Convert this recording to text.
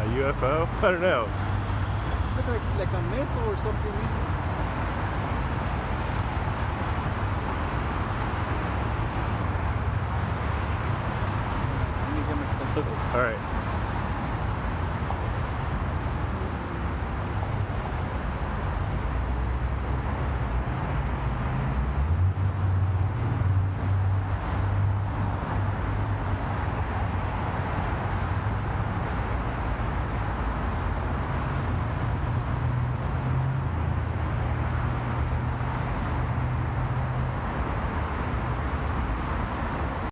UFO? I don't know. Look like a missile or something. Let me get my stuff. All right.